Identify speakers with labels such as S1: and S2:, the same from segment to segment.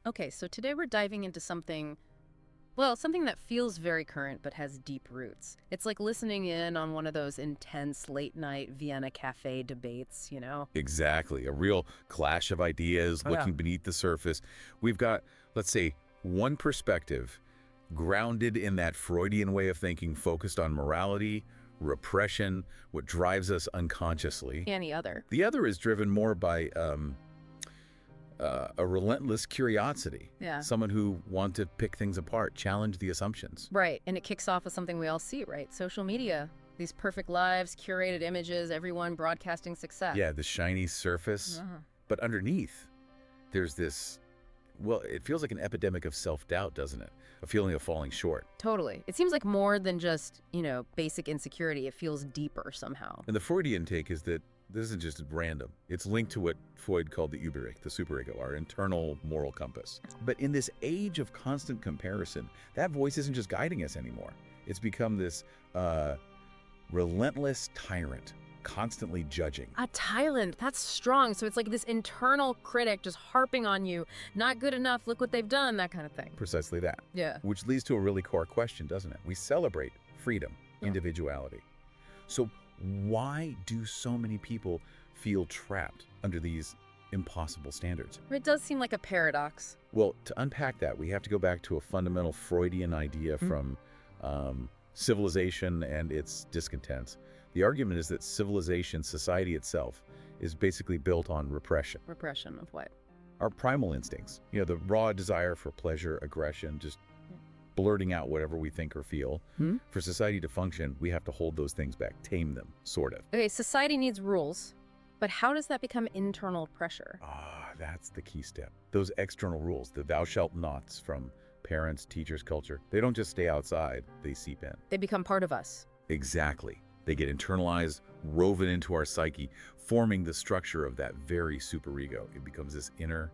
S1: Okay, so today we're diving into something, well, something that feels very current but has deep roots. It's like listening in on one of those intense late-night Vienna cafe debates, you know?
S2: Exactly. A real clash of ideas
S1: Oh, yeah.
S2: looking beneath the surface. We've got, let's say, one perspective grounded in that Freudian way of thinking, focused on morality, repression, what drives us unconsciously.
S1: Any other.
S2: The other is driven more by a relentless curiosity.
S1: Yeah.
S2: Someone who wants to pick things apart, challenge the assumptions.
S1: Right, and it kicks off with something we all see, right? Social media. These perfect lives, curated images, everyone broadcasting success.
S2: Yeah, the shiny surface.
S1: Uh-huh.
S2: But underneath, there's this, well, it feels like an epidemic of self-doubt, doesn't it? A feeling of falling short.
S1: Totally. It seems like more than just, basic insecurity. It feels deeper somehow.
S2: And the Freudian take is that this isn't just random. It's linked to what Freud called the the superego, our internal moral compass. But in this age of constant comparison, that voice isn't just guiding us anymore. It's become this relentless tyrant, constantly judging.
S1: A tyrant, that's strong. So it's like this internal critic just harping on you. Not good enough, look what they've done, that kind of thing.
S2: Precisely that.
S1: Yeah.
S2: Which leads to a really core question, doesn't it? We celebrate freedom,
S1: Yeah.
S2: individuality. So why do so many people feel trapped under these impossible standards?
S1: It does seem like a paradox.
S2: Well, to unpack that, we have to go back to a fundamental Freudian idea from civilization and its discontents. The argument is that civilization, society itself, is basically built on repression.
S1: Repression of what?
S2: Our primal instincts, the raw desire for pleasure, aggression, just blurting out whatever we think or feel. For society to function, we have to hold those things back, tame them, sort of.
S1: Okay, society needs rules, but how does that become internal pressure?
S2: That's the key step. Those external rules, the thou shalt nots from parents, teachers, culture, they don't just stay outside, they seep in.
S1: They become part of us.
S2: Exactly. They get internalized, woven into our psyche, forming the structure of that very superego. It becomes this inner,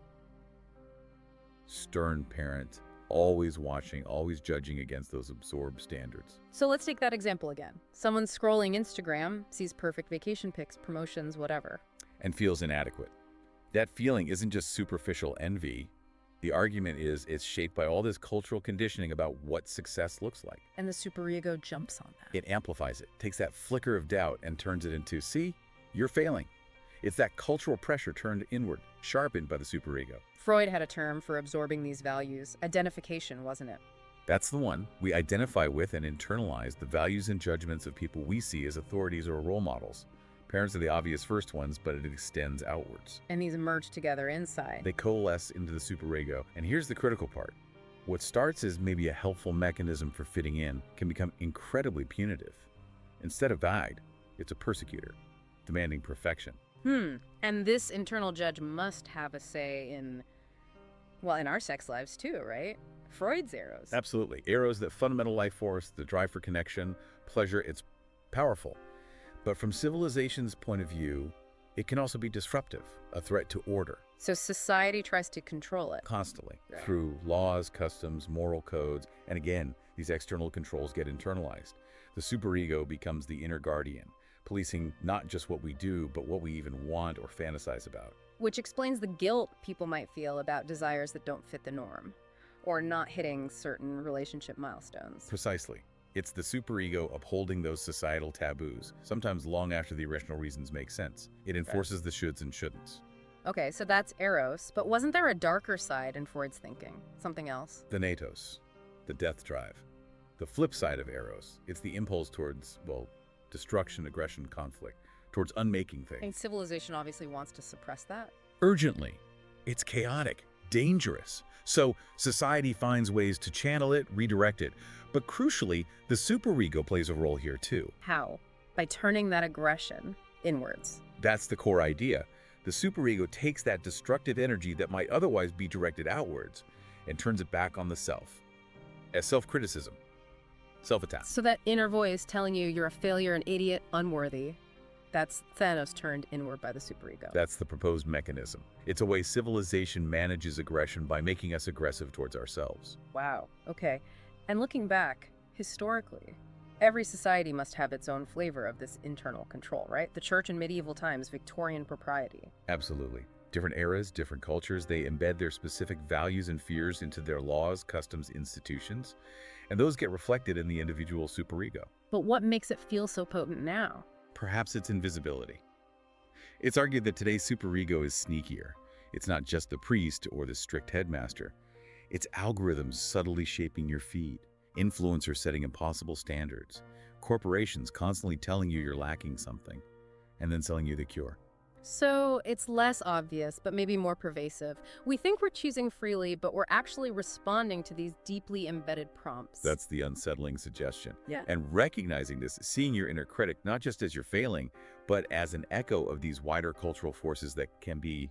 S2: stern parent, always watching, always judging against those absorbed standards.
S1: So let's take that example again. Someone's scrolling Instagram, sees perfect vacation pics, promotions, whatever.
S2: And feels inadequate. That feeling isn't just superficial envy. The argument is it's shaped by all this cultural conditioning about what success looks like.
S1: And the superego jumps on that.
S2: It amplifies it, takes that flicker of doubt and turns it into, see, you're failing. It's that cultural pressure turned inward, sharpened by the superego.
S1: Freud had a term for absorbing these values. Identification, wasn't it?
S2: That's the one. We identify with and internalize the values and judgments of people we see as authorities or role models. Parents are the obvious first ones, but it extends outwards.
S1: And these merge together inside.
S2: They coalesce into the superego. And here's the critical part. What starts as maybe a helpful mechanism for fitting in can become incredibly punitive. Instead of guide, it's a persecutor, demanding perfection.
S1: And this internal judge must have a say in our sex lives too, right? Freud's arrows.
S2: Absolutely. Arrows, that fundamental life force, the drive for connection, pleasure, it's powerful. But from civilization's point of view, it can also be disruptive, a threat to order.
S1: So society tries to control it.
S2: Constantly,
S1: Right.
S2: through laws, customs, moral codes, and again, these external controls get internalized. The superego becomes the inner guardian, policing not just what we do, but what we even want or fantasize about.
S1: Which explains the guilt people might feel about desires that don't fit the norm, or not hitting certain relationship milestones.
S2: Precisely. It's the superego upholding those societal taboos, sometimes long after the original reasons make sense. It enforces the shoulds and shouldn'ts.
S1: Okay, so that's Eros, but wasn't there a darker side in Freud's thinking? Something else?
S2: The natos, the death drive. The flip side of Eros, it's the impulse towards, destruction, aggression, conflict, towards unmaking
S1: And
S2: things.
S1: civilization obviously wants to suppress that.
S2: Urgently. It's chaotic, dangerous. So society finds ways to channel it, redirect it. But crucially, the superego plays a role here too.
S1: How? By turning that aggression inwards.
S2: That's the core idea. The superego takes that destructive energy that might otherwise be directed outwards and turns it back on the self. As self-criticism, self-attack.
S1: So that inner voice telling you you're a failure, an idiot, unworthy, that's Thanos turned inward by the superego.
S2: That's the proposed mechanism. It's a way civilization manages aggression by making us aggressive towards ourselves.
S1: Wow. Okay. And looking back, historically, every society must have its own flavor of this internal control, right? The church in medieval times, Victorian propriety.
S2: Absolutely. Different eras, different cultures, they embed their specific values and fears into their laws, customs, institutions, and those get reflected in the individual superego.
S1: But what makes it feel so potent now?
S2: Perhaps it's invisibility. It's argued that today's superego is sneakier. It's not just the priest or the strict headmaster. It's algorithms subtly shaping your feed, influencers setting impossible standards, corporations constantly telling you you're lacking something, and then selling you the cure.
S1: So it's less obvious, but maybe more pervasive. We think we're choosing freely, but we're actually responding to these deeply embedded prompts.
S2: That's the unsettling suggestion.
S1: Yeah.
S2: And recognizing this, seeing your inner critic not just as you're failing, but as an echo of these wider cultural forces that can be,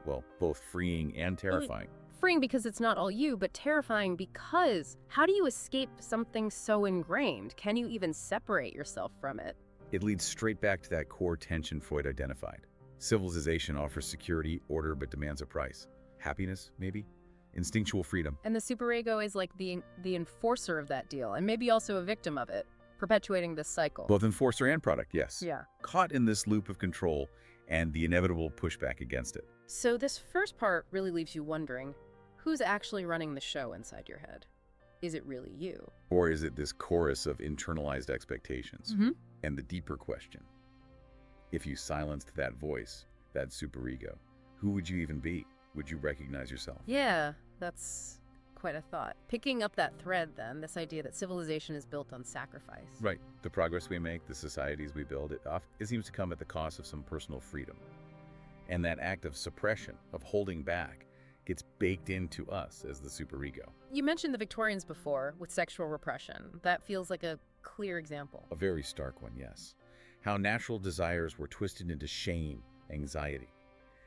S2: well, both freeing and terrifying.
S1: Freeing because it's not all you, but terrifying because how do you escape something so ingrained? Can you even separate yourself from it?
S2: It leads straight back to that core tension Freud identified. Civilization offers security, order, but demands a price. Happiness, maybe? Instinctual freedom.
S1: And the superego is like the enforcer of that deal, and maybe also a victim of it, perpetuating this cycle.
S2: Both enforcer and product, yes.
S1: Yeah.
S2: Caught in this loop of control and the inevitable pushback against it.
S1: So this first part really leaves you wondering, who's actually running the show inside your head? Is it really you?
S2: Or is it this chorus of internalized expectations? And the deeper question, if you silenced that voice, that superego, who would you even be? Would you recognize yourself?
S1: Yeah, that's quite a thought. Picking up that thread then, this idea that civilization is built on sacrifice.
S2: Right. The progress we make, the societies we build, it seems to come at the cost of some personal freedom. And that act of suppression, of holding back, gets baked into us as the superego.
S1: You mentioned the Victorians before with sexual repression. That feels like a clear example.
S2: A very stark one, yes. How natural desires were twisted into shame, anxiety.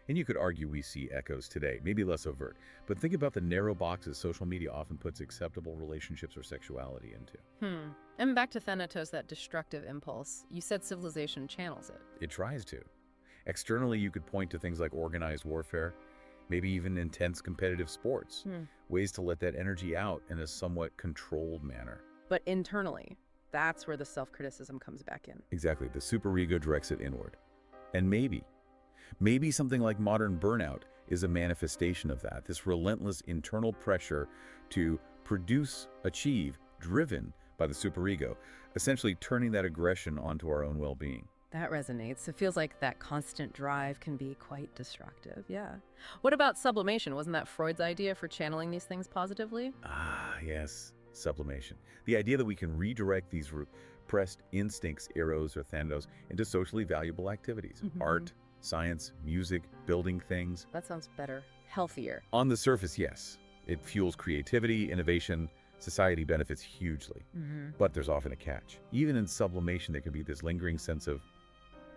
S2: And you could argue we see echoes today, maybe less overt, but think about the narrow boxes social media often puts acceptable relationships or sexuality into.
S1: And back to Thanatos, that destructive impulse. You said civilization channels it.
S2: It tries to. Externally, you could point to things like organized warfare, maybe even intense competitive sports, ways to let that energy out in a somewhat controlled manner.
S1: But internally, that's where the self-criticism comes back in.
S2: Exactly. The superego directs it inward. And maybe something like modern burnout is a manifestation of that, this relentless internal pressure to produce, achieve, driven by the superego, essentially turning that aggression onto our own well-being.
S1: That resonates. It feels like that constant drive can be quite destructive, yeah. What about sublimation? Wasn't that Freud's idea for channeling these things positively?
S2: Ah, yes, sublimation. The idea that we can redirect these repressed instincts, eros or thanatos, into socially valuable activities. Art, science, music, building things.
S1: That sounds better. Healthier.
S2: On the surface, yes. It fuels creativity, innovation, society benefits hugely. But there's often a catch. Even in sublimation, there can be this lingering sense of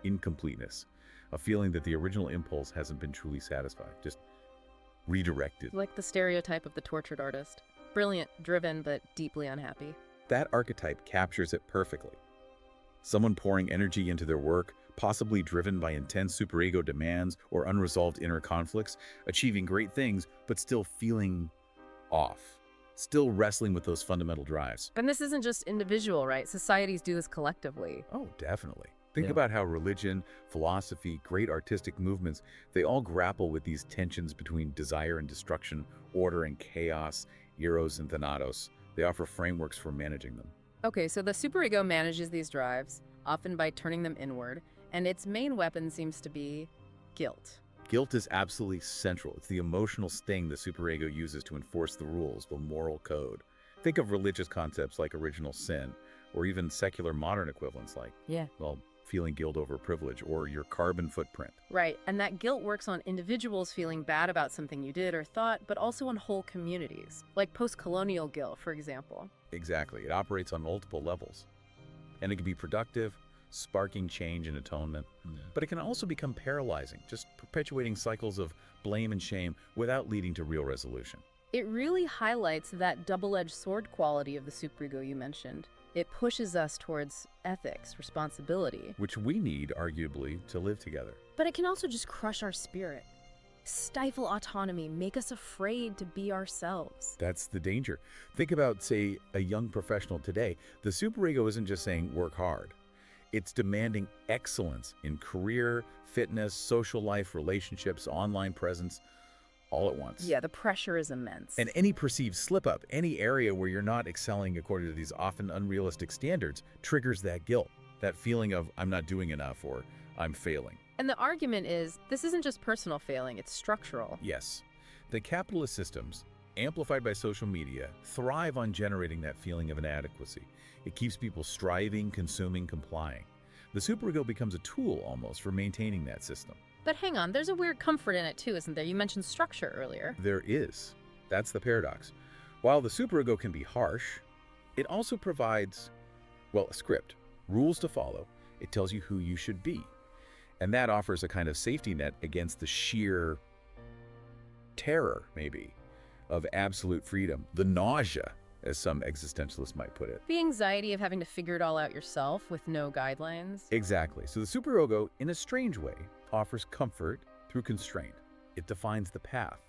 S2: incompleteness, a feeling that the original impulse hasn't been truly satisfied, just redirected.
S1: Like the stereotype of the tortured artist. Brilliant, driven, but deeply unhappy.
S2: That archetype captures it perfectly. Someone pouring energy into their work, possibly driven by intense superego demands or unresolved inner conflicts, achieving great things, but still feeling off, still wrestling with those fundamental drives.
S1: And this isn't just individual, right? Societies do this collectively.
S2: Oh, definitely. Think about how religion, philosophy, great artistic movements, they all grapple with these tensions between desire and destruction, order and chaos, eros and thanatos. They offer frameworks for managing them.
S1: Okay, so the superego manages these drives, often by turning them inward, and its main weapon seems to be guilt.
S2: Guilt is absolutely central. It's the emotional sting the superego uses to enforce the rules, the moral code. Think of religious concepts like original sin, or even secular modern equivalents like, well, feeling guilt over privilege or your carbon footprint.
S1: Right, and that guilt works on individuals feeling bad about something you did or thought, but also on whole communities, like post-colonial guilt, for example.
S2: Exactly. It operates on multiple levels. And it can be productive, sparking change and atonement, but it can also become paralyzing, just perpetuating cycles of blame and shame without leading to real resolution.
S1: It really highlights that double-edged sword quality of the superego you mentioned. It pushes us towards ethics, responsibility.
S2: Which we need, arguably, to live together.
S1: But it can also just crush our spirit, stifle autonomy, make us afraid to be ourselves.
S2: That's the danger. Think about, say, a young professional today. The superego isn't just saying work hard. It's demanding excellence in career, fitness, social life, relationships, online presence, all at once.
S1: Yeah, the pressure is immense.
S2: And any perceived slip-up, any area where you're not excelling according to these often unrealistic standards, triggers that guilt, that feeling of I'm not doing enough or I'm failing.
S1: And the argument is, this isn't just personal failing, it's structural.
S2: Yes. The capitalist systems, amplified by social media, thrive on generating that feeling of inadequacy. It keeps people striving, consuming, complying. The superego becomes a tool almost for maintaining that system.
S1: But hang on, there's a weird comfort in it too, isn't there? You mentioned structure earlier.
S2: There is. That's the paradox. While the superego can be harsh, it also provides, well, a script, rules to follow. It tells you who you should be. And that offers a kind of safety net against the sheer terror, maybe, of absolute freedom, the nausea, as some existentialists might put it.
S1: The anxiety of having to figure it all out yourself with no guidelines.
S2: Exactly. So the superego, in a strange way, offers comfort through constraint. It defines the path,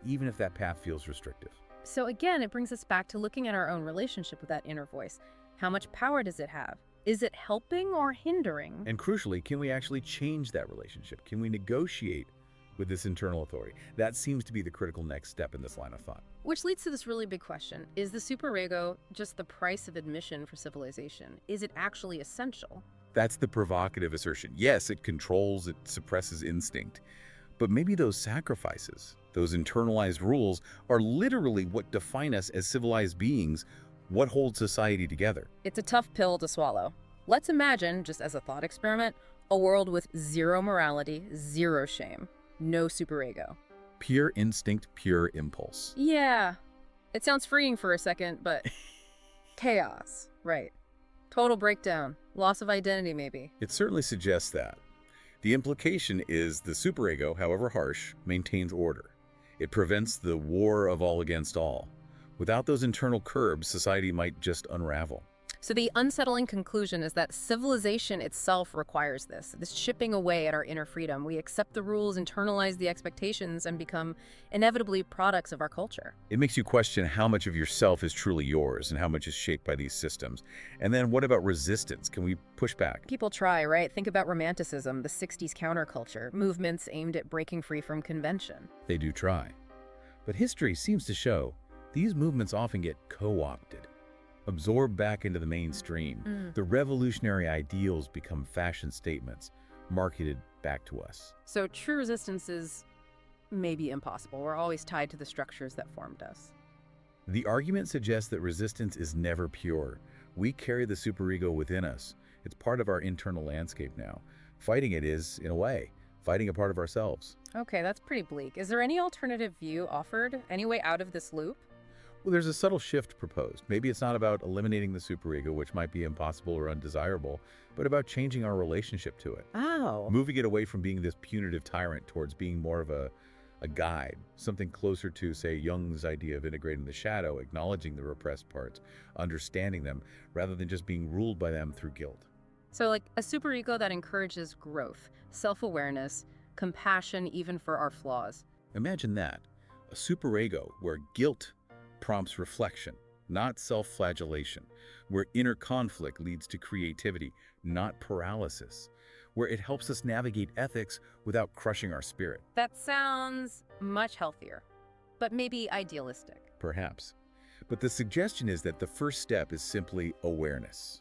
S2: even if that path feels restrictive.
S1: So again, it brings us back to looking at our own relationship with that inner voice. How much power does it have? Is it helping or hindering?
S2: And crucially, can we actually change that relationship? Can we negotiate with this internal authority? That seems to be the critical next step in this line of thought.
S1: Which leads to this really big question. Is the superego just the price of admission for civilization? Is it actually essential?
S2: That's the provocative assertion. Yes, it controls, it suppresses instinct. But maybe those sacrifices, those internalized rules, are literally what define us as civilized beings, what holds society together.
S1: It's a tough pill to swallow. Let's imagine, just as a thought experiment, a world with zero morality, zero shame, no superego.
S2: Pure instinct, pure impulse.
S1: Yeah, it sounds freeing for a second, but chaos, right? Total breakdown, loss of identity maybe.
S2: It certainly suggests that. The implication is the superego, however harsh, maintains order. It prevents the war of all against all. Without those internal curbs, society might just unravel.
S1: So the unsettling conclusion is that civilization itself requires this chipping away at our inner freedom. We accept the rules, internalize the expectations, and become inevitably products of our culture.
S2: It makes you question how much of yourself is truly yours and how much is shaped by these systems. And then what about resistance? Can we push back?
S1: People try, right? Think about Romanticism, the 60s counterculture, movements aimed at breaking free from convention.
S2: They do try. But history seems to show these movements often get co-opted, absorbed back into the mainstream. The revolutionary ideals become fashion statements, marketed back to us.
S1: So true resistance is maybe impossible. We're always tied to the structures that formed us.
S2: The argument suggests that resistance is never pure. We carry the superego within us. It's part of our internal landscape now. Fighting it is, in a way, fighting a part of ourselves.
S1: Okay, that's pretty bleak. Is there any alternative view offered? Any way out of this loop?
S2: Well, there's a subtle shift proposed. Maybe it's not about eliminating the superego, which might be impossible or undesirable, but about changing our relationship to it.
S1: Oh.
S2: Moving it away from being this punitive tyrant towards being more of a guide, something closer to, say, Jung's idea of integrating the shadow, acknowledging the repressed parts, understanding them, rather than just being ruled by them through guilt.
S1: So like a superego that encourages growth, self-awareness, compassion even for our flaws.
S2: Imagine that, a superego where guilt prompts reflection, not self-flagellation, where inner conflict leads to creativity, not paralysis, where it helps us navigate ethics without crushing our spirit.
S1: That sounds much healthier, but maybe idealistic.
S2: Perhaps. But the suggestion is that the first step is simply awareness.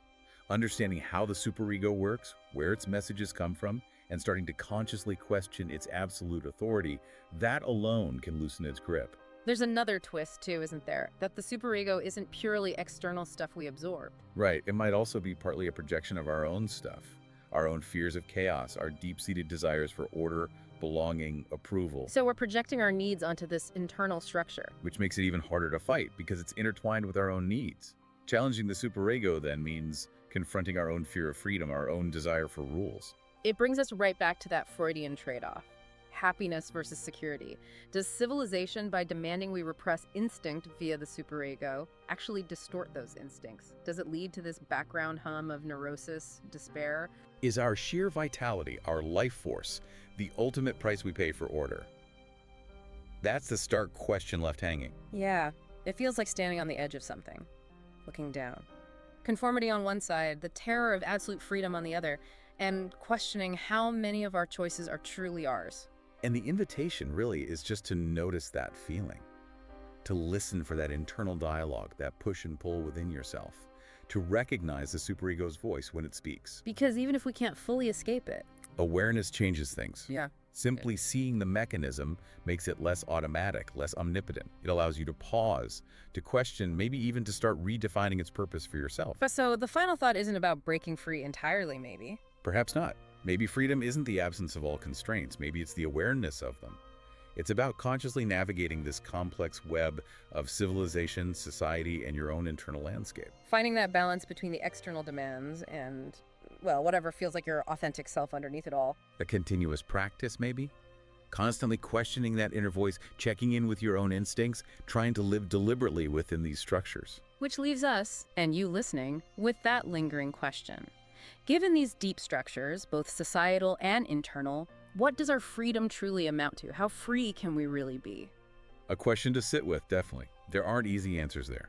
S2: Understanding how the superego works, where its messages come from, and starting to consciously question its absolute authority, that alone can loosen its grip.
S1: There's another twist too, isn't there? That the superego isn't purely external stuff we absorb.
S2: Right. It might also be partly a projection of our own stuff, our own fears of chaos, our deep-seated desires for order, belonging, approval.
S1: So we're projecting our needs onto this internal structure.
S2: Which makes it even harder to fight because it's intertwined with our own needs. Challenging the superego then means confronting our own fear of freedom, our own desire for rules.
S1: It brings us right back to that Freudian trade-off. Happiness versus security. Does civilization, by demanding we repress instinct via the superego, actually distort those instincts? Does it lead to this background hum of neurosis, despair?
S2: Is our sheer vitality, our life force, the ultimate price we pay for order? That's the stark question left hanging.
S1: Yeah, it feels like standing on the edge of something, looking down. Conformity on one side, the terror of absolute freedom on the other, and questioning how many of our choices are truly ours.
S2: And the invitation really is just to notice that feeling, to listen for that internal dialogue, that push and pull within yourself, to recognize the superego's voice when it speaks.
S1: Because even if we can't fully escape it.
S2: Awareness changes things.
S1: Yeah.
S2: Simply seeing the mechanism makes it less automatic, less omnipotent. It allows you to pause, to question, maybe even to start redefining its purpose for yourself.
S1: But so the final thought isn't about breaking free entirely, maybe.
S2: Perhaps not. Maybe freedom isn't the absence of all constraints. Maybe it's the awareness of them. It's about consciously navigating this complex web of civilization, society, and your own internal landscape.
S1: Finding that balance between the external demands and, well, whatever feels like your authentic self underneath it all.
S2: A continuous practice, maybe? Constantly questioning that inner voice, checking in with your own instincts, trying to live deliberately within these structures.
S1: Which leaves us, and you listening, with that lingering question. Given these deep structures, both societal and internal, what does our freedom truly amount to? How free can we really be?
S2: A question to sit with, definitely. There aren't easy answers there.